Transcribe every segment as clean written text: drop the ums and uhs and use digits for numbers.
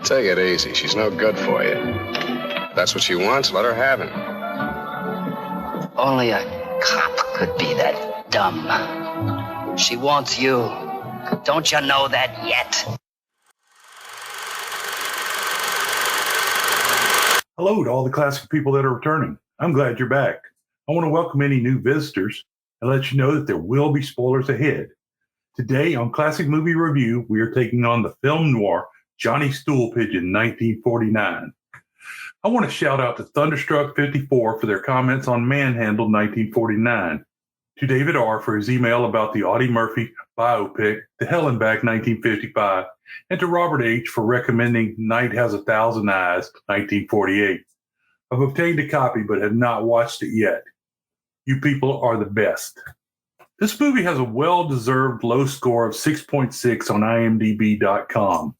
Take it easy. She's no good for you. If that's what she wants, let her have it. Only a cop could be that dumb. She wants you. Don't you know that yet? Hello to all the classic people that are returning. I'm glad you're back. I want to welcome any new visitors and let you know that there will be spoilers ahead. Today on Classic Movie Review, we are taking on the film noir Johnny Stool Pigeon, 1949. I want to shout out to Thunderstruck54 for their comments on Manhandled, 1949, to David R. for his email about the Audie Murphy biopic, The Hell and Back, 1955, and to Robert H. for recommending Night Has a Thousand Eyes, 1948. I've obtained a copy but have not watched it yet. You people are the best. This movie has a well-deserved low score of 6.6 on IMDb.com.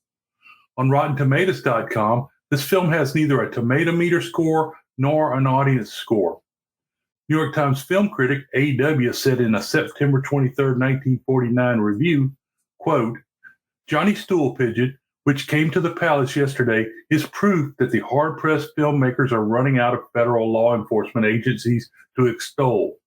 On RottenTomatoes.com, this film has neither a tomato meter score nor an audience score. New York Times film critic A.W. said in a September 23, 1949 review, quote, Johnny Stool Pigeon, which came to the palace yesterday, is proof that the hard-pressed filmmakers are running out of federal law enforcement agencies to extol.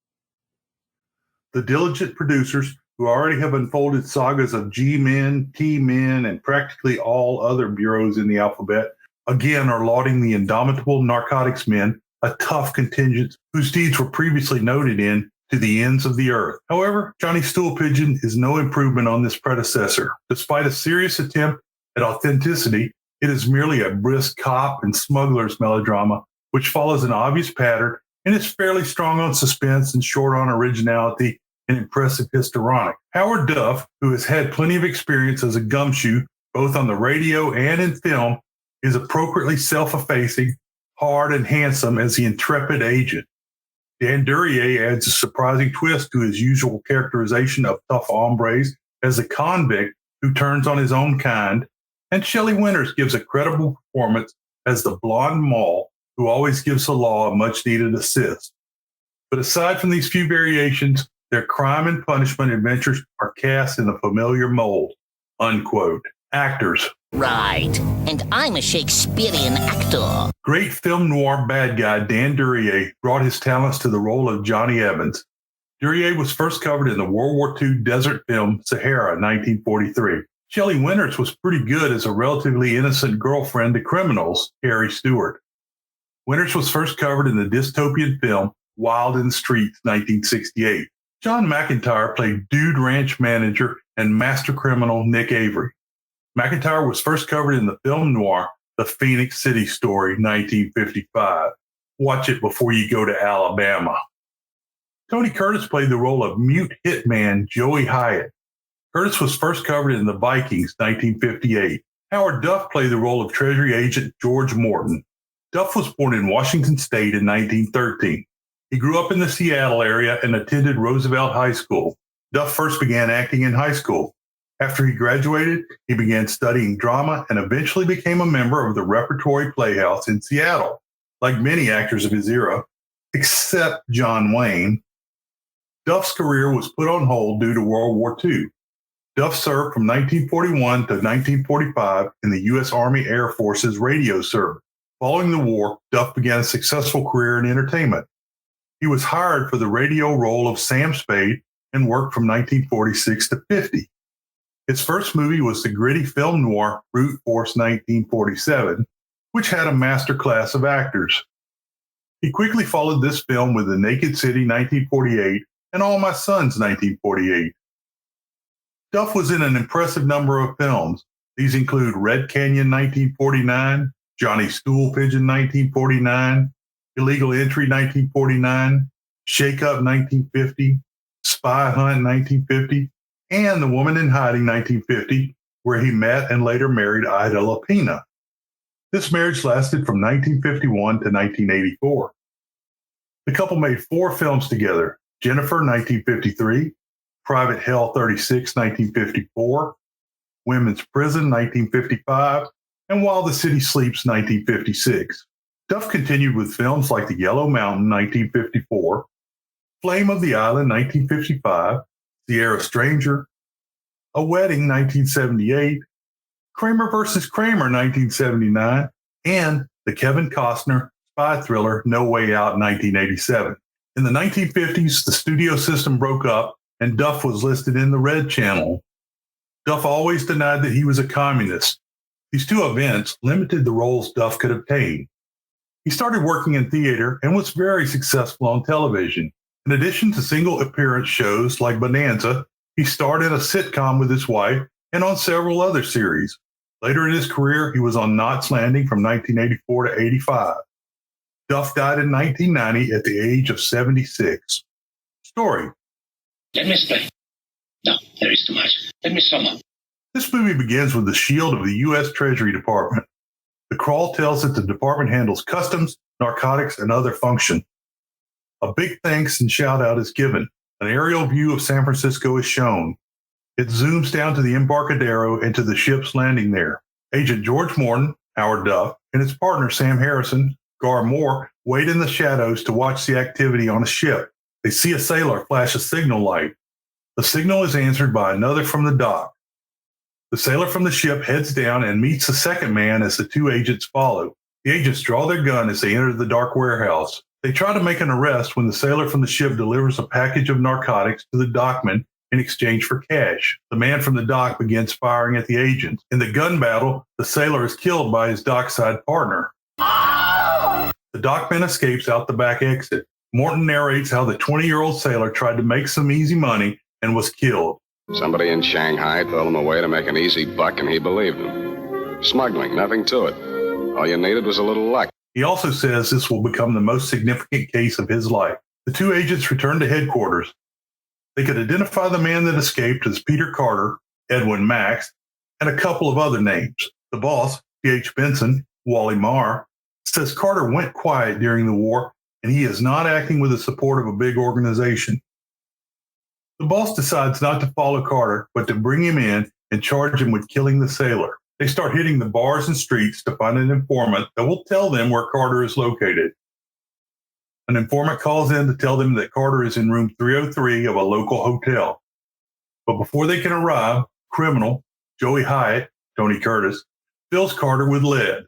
The diligent producers, who already have unfolded sagas of G-men, T-men, and practically all other bureaus in the alphabet, again are lauding the indomitable narcotics men, a tough contingent whose deeds were previously noted in To the Ends of the Earth. However, Johnny Stool Pigeon is no improvement on this predecessor. Despite a serious attempt at authenticity, it is merely a brisk cop and smuggler's melodrama, which follows an obvious pattern and is fairly strong on suspense and short on originality and impressive histrionic. Howard Duff, who has had plenty of experience as a gumshoe, both on the radio and in film, is appropriately self-effacing, hard and handsome as the intrepid agent. Dan Duryea adds a surprising twist to his usual characterization of tough hombres as a convict who turns on his own kind, and Shelly Winters gives a credible performance as the blonde mall who always gives the law a much-needed assist. But aside from these few variations, their crime and punishment adventures are cast in the familiar mold, unquote. Actors. Right, and I'm a Shakespearean actor. Great film noir bad guy Dan Duryea brought his talents to the role of Johnny Evans. Duryea was first covered in the World War II desert film Sahara, 1943. Shelly Winters was pretty good as a relatively innocent girlfriend to criminals, Harry Stewart. Winters was first covered in the dystopian film Wild in the Streets, 1968. John McIntire played Dude Ranch manager and master criminal Nick Avery. McIntire was first covered in the film noir The Phoenix City Story, 1955. Watch it before you go to Alabama. Tony Curtis played the role of mute hitman Joey Hyatt. Curtis was first covered in The Vikings, 1958. Howard Duff played the role of Treasury Agent George Morton. Duff was born in Washington State in 1913. He grew up in the Seattle area and attended Roosevelt High School. Duff first began acting in high school. After he graduated, he began studying drama and eventually became a member of the Repertory Playhouse in Seattle. Like many actors of his era, except John Wayne, Duff's career was put on hold due to World War II. Duff served from 1941 to 1945 in the U.S. Army Air Force's radio service. Following the war, Duff began a successful career in entertainment. He was hired for the radio role of Sam Spade and worked from 1946 to 50. His first movie was the gritty film noir Brute Force 1947, which had a master class of actors. He quickly followed this film with The Naked City 1948 and All My Sons 1948. Duff was in an impressive number of films. These include Red Canyon 1949, Johnny Stool Pigeon 1949, Illegal Entry 1949, Shake Up 1950, Spy Hunt 1950, and The Woman in Hiding 1950, where he met and later married Ida Lapina. This marriage lasted from 1951 to 1984. The couple made 4 films together: Jennifer 1953, Private Hell 36 1954, Women's Prison 1955, and While the City Sleeps 1956. Duff continued with films like The Yellow Mountain 1954, Flame of the Island 1955, Sierra Stranger, A Wedding 1978, Kramer vs. Kramer, 1979, and the Kevin Costner spy thriller No Way Out, 1987. In the 1950s, the studio system broke up and Duff was listed in the Red Channel. Duff always denied that he was a communist. These two events limited the roles Duff could obtain. He started working in theater and was very successful on television. In addition to single appearance shows like Bonanza, he starred in a sitcom with his wife and on several other series. Later in his career, he was on Knots Landing from 1984 to 85. Duff died in 1990 at the age of 76. Story. Let me explain. No, there is too much. Let me sum up. This movie begins with the shield of the U.S. Treasury Department. The crawl tells that the department handles customs, narcotics, and other functions. A big thanks and shout out is given. An aerial view of San Francisco is shown. It zooms down to the Embarcadero and to the ship's landing there. Agent George Morton, Howard Duff, and his partner Sam Harrison, Gar Moore, wait in the shadows to watch the activity on a ship. They see a sailor flash a signal light. The signal is answered by another from the dock. The sailor from the ship heads down and meets the second man as the two agents follow. The agents draw their gun as they enter the dark warehouse. They try to make an arrest when the sailor from the ship delivers a package of narcotics to the dockman in exchange for cash. The man from the dock begins firing at the agents. In the gun battle, the sailor is killed by his dockside partner. The dockman escapes out the back exit. Morton narrates how the 20-year-old sailor tried to make some easy money and was killed. Somebody in Shanghai told him a way to make an easy buck, and he believed him. Smuggling, nothing to it. All you needed was a little luck. He also says this will become the most significant case of his life. The two agents return to headquarters. They could identify the man that escaped as Peter Carter, Edwin Max, and a couple of other names. The boss, T.H. Benson, Wally Marr, says Carter went quiet during the war and he is not acting with the support of a big organization. The boss decides not to follow Carter, but to bring him in and charge him with killing the sailor. They start hitting the bars and streets to find an informant that will tell them where Carter is located. An informant calls in to tell them that Carter is in room 303 of a local hotel. But before they can arrive, criminal Joey Hyatt, Tony Curtis, fills Carter with lead.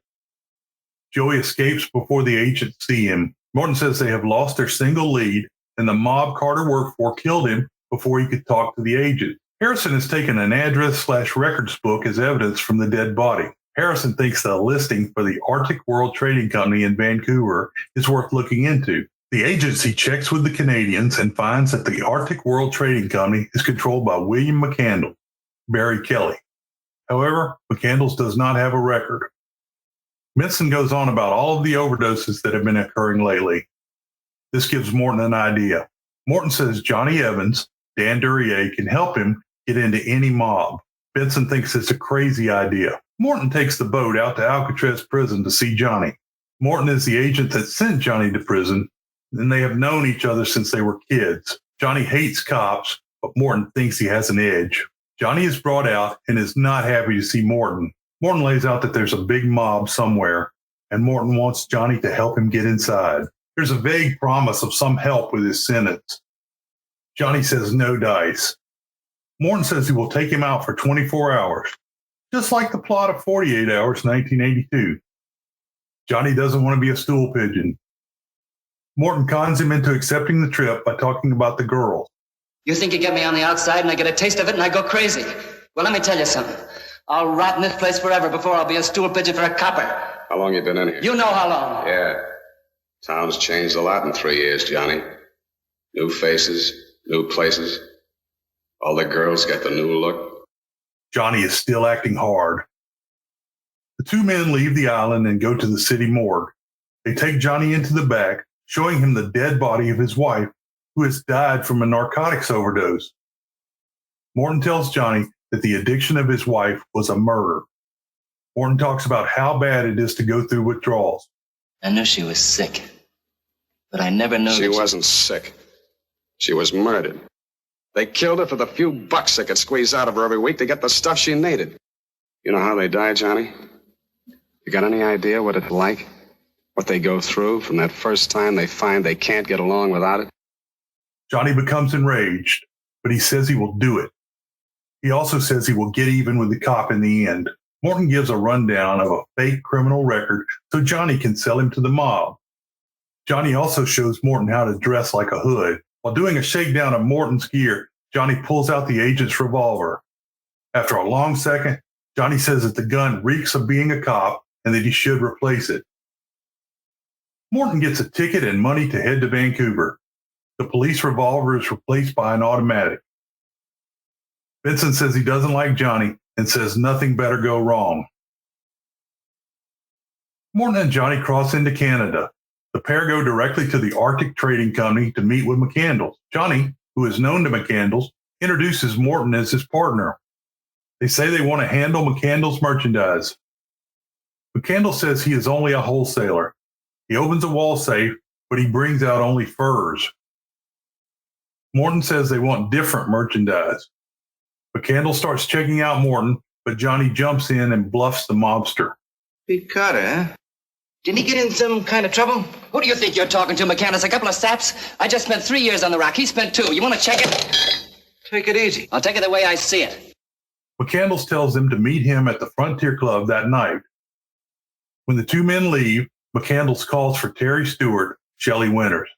Joey escapes before the agents see him. Morton says they have lost their single lead, and the mob Carter worked for killed him before he could talk to the agent. Harrison has taken an address/records book as evidence from the dead body. Harrison thinks the listing for the Arctic World Trading Company in Vancouver is worth looking into. The agency checks with the Canadians and finds that the Arctic World Trading Company is controlled by William McCandless, Barry Kelly. However, McCandless does not have a record. Benson goes on about all of the overdoses that have been occurring lately. This gives Morton an idea. Morton says Johnny Evans, Dan Duryea, can help him get into any mob. Benson thinks it's a crazy idea. Morton takes the boat out to Alcatraz prison to see Johnny. Morton is the agent that sent Johnny to prison, and they have known each other since they were kids. Johnny hates cops, but Morton thinks he has an edge. Johnny is brought out and is not happy to see Morton. Morton lays out that there's a big mob somewhere, and Morton wants Johnny to help him get inside. There's a vague promise of some help with his sentence. Johnny says no dice. Morton says he will take him out for 24 hours, just like the plot of 48 Hours, 1982. Johnny doesn't want to be a stool pigeon. Morton cons him into accepting the trip by talking about the girls. You think you get me on the outside and I get a taste of it and I go crazy? Well, let me tell you something. I'll rot in this place forever before I'll be a stool pigeon for a copper. How long you been in here? You know how long. Yeah. Town's changed a lot in 3 years, Johnny. New faces, new places. All the girls got the new look. Johnny is still acting hard. The two men leave the island and go to the city morgue. They take Johnny into the back, showing him the dead body of his wife, who has died from a narcotics overdose. Morton tells Johnny that the addiction of his wife was a murder. Morton talks about how bad it is to go through withdrawals. I knew she was sick, but I never knew She wasn't sick. She was murdered. They killed her for the few bucks they could squeeze out of her every week to get the stuff she needed. You know how they died, Johnny? You got any idea what it's like? What they go through from that first time they find they can't get along without it? Johnny becomes enraged, but he says he will do it. He also says he will get even with the cop in the end. Morton gives a rundown of a fake criminal record so Johnny can sell him to the mob. Johnny also shows Morton how to dress like a hood. While doing a shakedown of Morton's gear, Johnny pulls out the agent's revolver. After a long second, Johnny says that the gun reeks of being a cop and that he should replace it. Morton gets a ticket and money to head to Vancouver. The police revolver is replaced by an automatic. Vincent says he doesn't like Johnny and says nothing better go wrong. Morton and Johnny cross into Canada. The pair go directly to the Arctic Trading Company to meet with McCandles. Johnny, who is known to McCandles, introduces Morton as his partner. They say they want to handle McCandles' merchandise. McCandles says he is only a wholesaler. He opens a wall safe, but he brings out only furs. Morton says they want different merchandise. McCandles starts checking out Morton, but Johnny jumps in and bluffs the mobster. Big Carter, huh? Didn't he get in some kind of trouble? Who do you think you're talking to, McCandless? A couple of saps? I just spent 3 years on the rack. He spent 2. You want to check it? Take it easy. I'll take it the way I see it. McCandles tells them to meet him at the Frontier Club that night. When the two men leave, McCandles calls for Terry Stewart, Shelly Winters.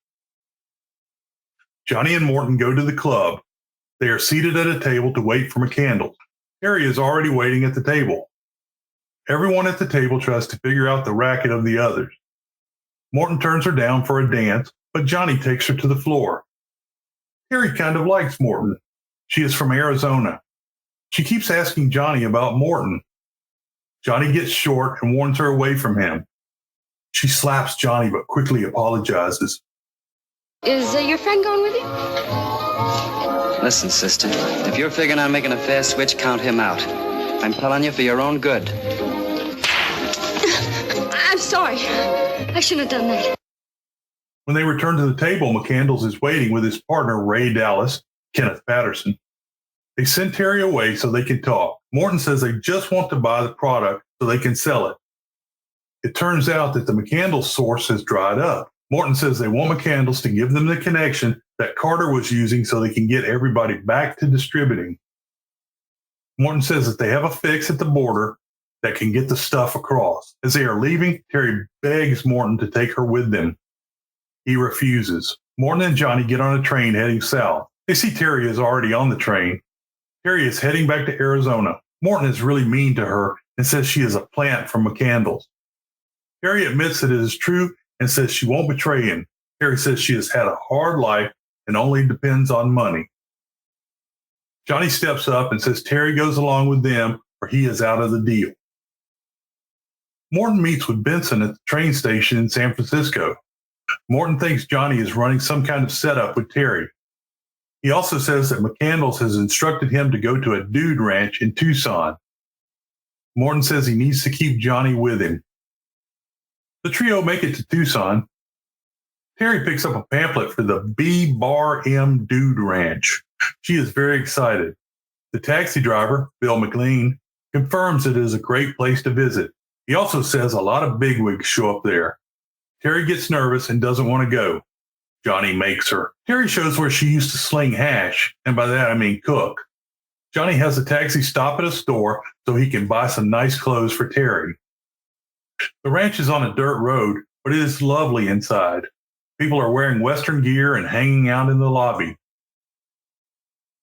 Johnny and Morton go to the club. They are seated at a table to wait for McCandles. Terry is already waiting at the table. Everyone at the table tries to figure out the racket of the others. Morton turns her down for a dance, but Johnny takes her to the floor. Terry kind of likes Morton. She is from Arizona. She keeps asking Johnny about Morton. Johnny gets short and warns her away from him. She slaps Johnny but quickly apologizes. Is your friend going with you? Listen, sister, if you're figuring on making a fair switch, count him out. I'm telling you for your own good. I'm sorry. I shouldn't have done that. When they return to the table, McCandles is waiting with his partner, Ray Dallas, Kenneth Patterson. They send Terry away so they can talk. Morton says they just want to buy the product so they can sell it. It turns out that the McCandles source has dried up. Morton says they want McCandles to give them the connection that Carter was using so they can get everybody back to distributing. Morton says that they have a fix at the border that can get the stuff across. As they are leaving, Terry begs Morton to take her with them. He refuses. Morton and Johnny get on a train heading south. They see Terry is already on the train. Terry is heading back to Arizona. Morton is really mean to her and says she is a plant from McCandles. Terry admits that it is true and says she won't betray him. Terry says she has had a hard life and only depends on money. Johnny steps up and says Terry goes along with them or he is out of the deal. Morton meets with Benson at the train station in San Francisco. Morton thinks Johnny is running some kind of setup with Terry. He also says that McCandles has instructed him to go to a dude ranch in Tucson. Morton says he needs to keep Johnny with him. The trio make it to Tucson. Terry picks up a pamphlet for the B-Bar-M Dude Ranch. She is very excited. The taxi driver, Bill McLean, confirms it is a great place to visit. He also says a lot of bigwigs show up there. Terry gets nervous and doesn't want to go. Johnny makes her. Terry shows where she used to sling hash, and by that I mean cook. Johnny has the taxi stop at a store so he can buy some nice clothes for Terry. The ranch is on a dirt road, but it is lovely inside. People are wearing Western gear and hanging out in the lobby.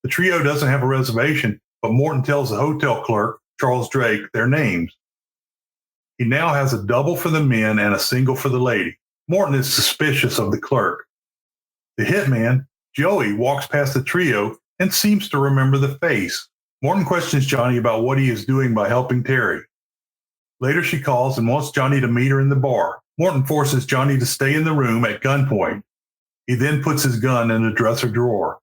The trio doesn't have a reservation, but Morton tells the hotel clerk, Charles Drake, their names. He now has a double for the men and a single for the lady. Morton is suspicious of the clerk. The hitman, Joey, walks past the trio and seems to remember the face. Morton questions Johnny about what he is doing by helping Terry. Later, she calls and wants Johnny to meet her in the bar. Morton forces Johnny to stay in the room at gunpoint. He then puts his gun in a dresser drawer.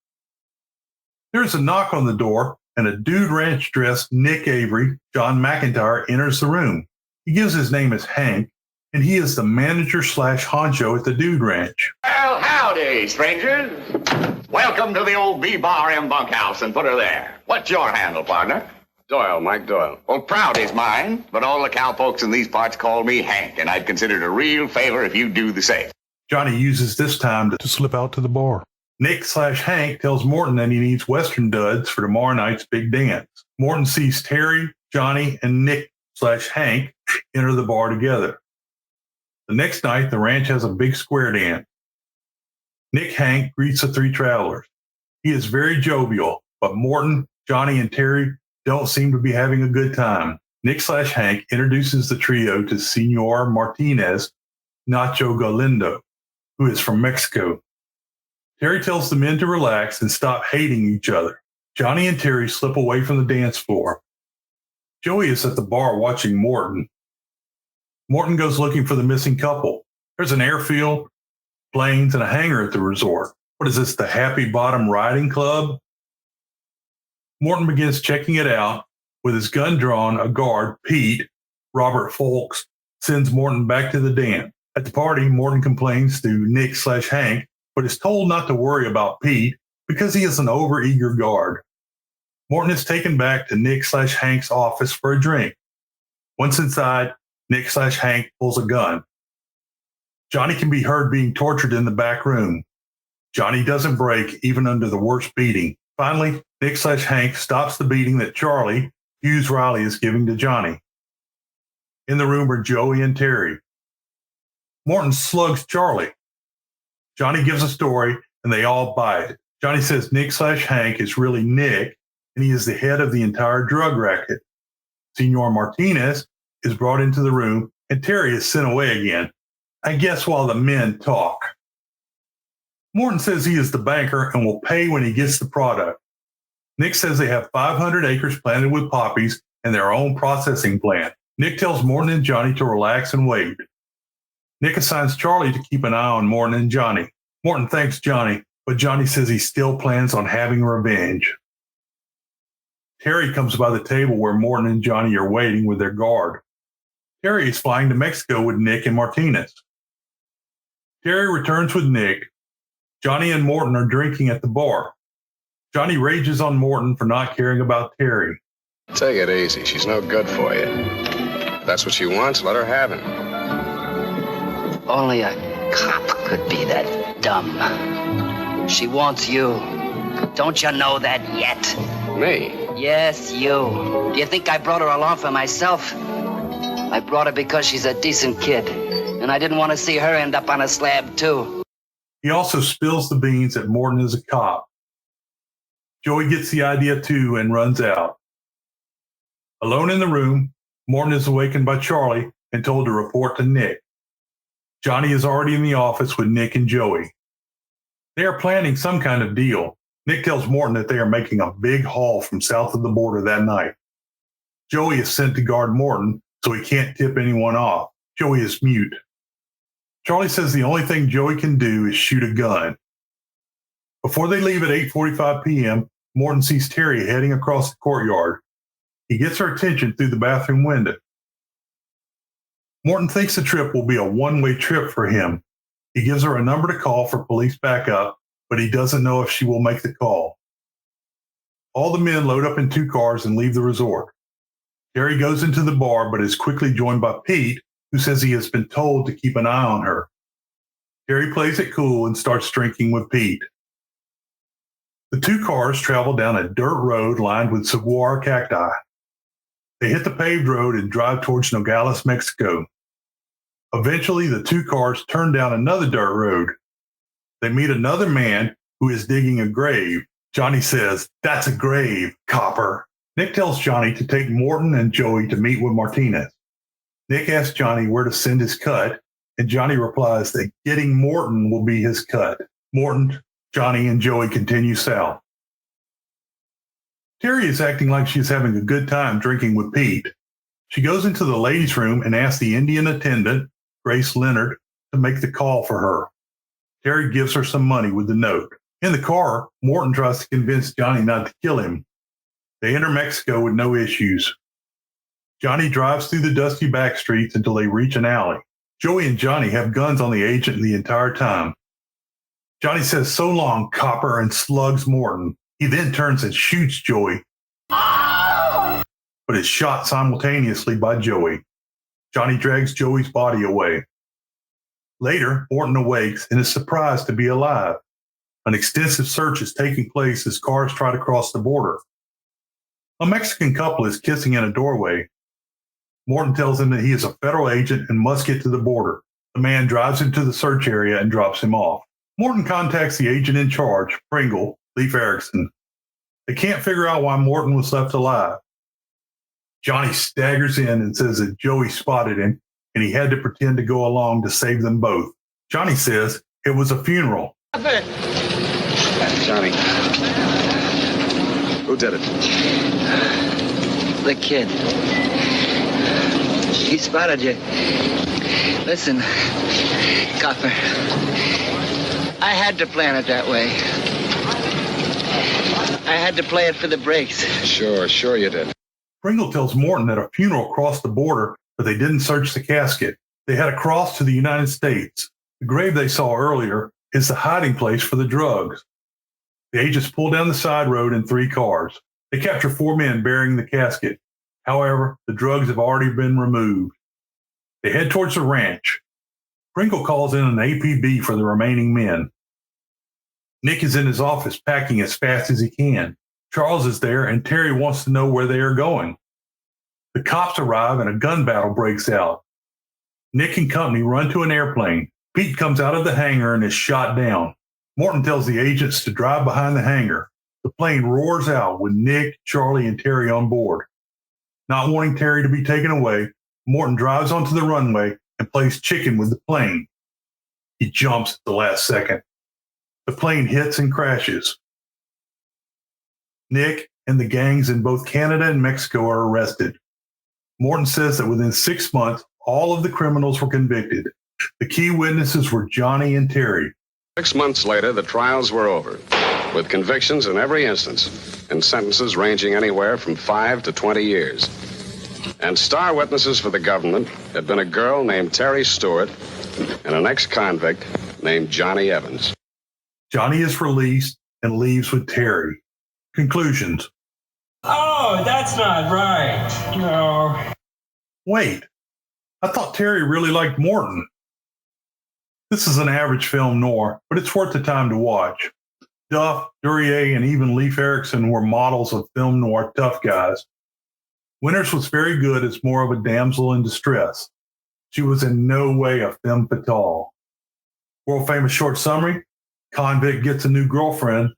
There is a knock on the door, and a Dude Ranch dressed Nick Avery, John McIntire, enters the room. He gives his name as Hank, and he is the manager / honcho at the Dude Ranch. Well, howdy, strangers. Welcome to the old B-Bar-M bunkhouse, and put her there. What's your handle, partner? Doyle, Mike Doyle. Well, proud is mine, but all the cowpokes in these parts call me Hank, and I'd consider it a real favor if you'd do the same. Johnny uses this time to slip out to the bar. Nick / Hank tells Morton that he needs Western duds for tomorrow night's big dance. Morton sees Terry, Johnny, and Nick Morton/Hank enter the bar together. The next night, the ranch has a big square dance. Nick Hank greets the three travelers. He is very jovial, but Morton, Johnny, and Terry don't seem to be having a good time. Nick/Hank introduces the trio to Senor Martinez Nacho Galindo, who is from Mexico. Terry tells the men to relax and stop hating each other. Johnny and Terry slip away from the dance floor. Joey is at the bar watching Morton. Morton goes looking for the missing couple. There's an airfield, planes, and a hangar at the resort. What is this, the Happy Bottom Riding Club? Morton begins checking it out. With his gun drawn, a guard, Pete, Robert Folks, sends Morton back to the dance. At the party, Morton complains to Nick/Hank, but is told not to worry about Pete because he is an overeager guard. Morton is taken back to Nick/Hank's office for a drink. Once inside, Nick/Hank pulls a gun. Johnny can be heard being tortured in the back room. Johnny doesn't break, even under the worst beating. Finally, Nick/Hank stops the beating that Charlie, Hughes Riley, is giving to Johnny. In the room are Joey and Terry. Morton slugs Charlie. Johnny gives a story, and they all buy it. Johnny says Nick/Hank is really Nick, and he is the head of the entire drug racket. Senor Martinez is brought into the room, and Terry is sent away again, I guess while the men talk. Morton says he is the banker and will pay when he gets the product. Nick says they have 500 acres planted with poppies and their own processing plant. Nick tells Morton and Johnny to relax and wait. Nick assigns Charlie to keep an eye on Morton and Johnny. Morton thanks Johnny, but Johnny says he still plans on having revenge. Terry comes by the table where Morton and Johnny are waiting with their guard. Terry is flying to Mexico with Nick and Martinez. Terry returns with Nick. Johnny and Morton are drinking at the bar. Johnny rages on Morton for not caring about Terry. Take it easy. She's no good for you. If that's what she wants, let her have it. Only a cop could be that dumb. She wants you. Don't you know that yet? Me? Yes, you. Do you think I brought her along for myself? I brought her because she's a decent kid, and I didn't want to see her end up on a slab, too. He also spills the beans that Morton is a cop. Joey gets the idea too and runs out. Alone in the room, Morton is awakened by Charlie and told to report to Nick. Johnny is already in the office with Nick and Joey. They are planning some kind of deal. Nick tells Morton that they are making a big haul from south of the border that night. Joey is sent to guard Morton so he can't tip anyone off. Joey is mute. Charlie says the only thing Joey can do is shoot a gun. Before they leave at 8:45 p.m., Morton sees Terry heading across the courtyard. He gets her attention through the bathroom window. Morton thinks the trip will be a one-way trip for him. He gives her a number to call for police backup, but he doesn't know if she will make the call. All the men load up in 2 cars and leave the resort. Terry goes into the bar, but is quickly joined by Pete, who says he has been told to keep an eye on her. Terry plays it cool and starts drinking with Pete. The 2 cars travel down a dirt road lined with saguaro cacti. They hit the paved road and drive towards Nogales, Mexico. Eventually, the 2 cars turn down another dirt road. They meet another man who is digging a grave. Johnny says, "That's a grave, copper." Nick tells Johnny to take Morton and Joey to meet with Martinez. Nick asks Johnny where to send his cut, and Johnny replies that getting Morton will be his cut. Morton, Johnny, and Joey continue south. Terry is acting like she is having a good time drinking with Pete. She goes into the ladies' room and asks the Indian attendant, Grace Leonard, to make the call for her. Terry gives her some money with the note. In the car, Morton tries to convince Johnny not to kill him. They enter Mexico with no issues. Johnny drives through the dusty back streets until they reach an alley. Joey and Johnny have guns on the agent the entire time. Johnny says, "So long, copper," and slugs Morton. He then turns and shoots Joey, but is shot simultaneously by Joey. Johnny drags Joey's body away. Later, Morton awakes and is surprised to be alive. An extensive search is taking place as cars try to cross the border. A Mexican couple is kissing in a doorway. Morton tells him that he is a federal agent and must get to the border. The man drives him to the search area and drops him off. Morton contacts the agent in charge, Pringle, Leif Erikson. They can't figure out why Morton was left alive. Johnny staggers in and says that Joey spotted him and he had to pretend to go along to save them both. Johnny says it was a funeral. Johnny. Who did it? The kid. He spotted you. Listen, Copper. I had to plan it that way. I had to play it for the breaks. Sure you did. Pringle tells Morton that a funeral crossed the border, but they didn't search the casket. They had to cross to the United States. The grave they saw earlier is the hiding place for the drugs. The agents pull down the side road in 3 cars. They capture 4 men bearing the casket. However, the drugs have already been removed. They head towards the ranch. Pringle calls in an APB for the remaining men. Nick is in his office packing as fast as he can. Charles is there and Terry wants to know where they are going. The cops arrive and a gun battle breaks out. Nick and company run to an airplane. Pete comes out of the hangar and is shot down. Morton tells the agents to drive behind the hangar. The plane roars out with Nick, Charlie, and Terry on board. Not wanting Terry to be taken away, Morton drives onto the runway and plays chicken with the plane. He jumps at the last second. The plane hits and crashes. Nick and the gangs in both Canada and Mexico are arrested. Morton says that within 6 months, all of the criminals were convicted. The key witnesses were Johnny and Terry. 6 months later, the trials were over, with convictions in every instance, and sentences ranging anywhere from 5 to 20 years. And star witnesses for the government had been a girl named Terry Stewart and an ex-convict named Johnny Evans. Johnny is released and leaves with Terry. Conclusions. Oh, that's not right. No. Wait, I thought Terry really liked Morton. This is an average film noir, but it's worth the time to watch. Duff, Duryea, and even Leif Erikson were models of film noir tough guys. Winters was very good as more of a damsel in distress. She was in no way a femme fatale. World famous short summary: convict gets a new girlfriend.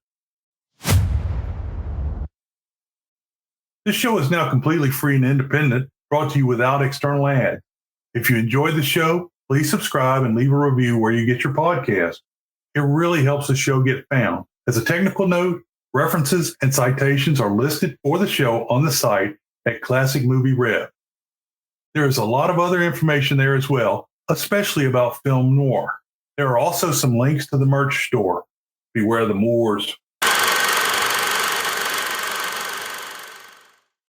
This show is now completely free and independent, brought to you without external ads. If you enjoyed the show, please subscribe and leave a review where you get your podcast. It really helps the show get found. As a technical note, references and citations are listed for the show on the site at Classic Movie Rev. There is a lot of other information there as well, especially about Film Noir. There are also some links to the merch store. Beware the Moors.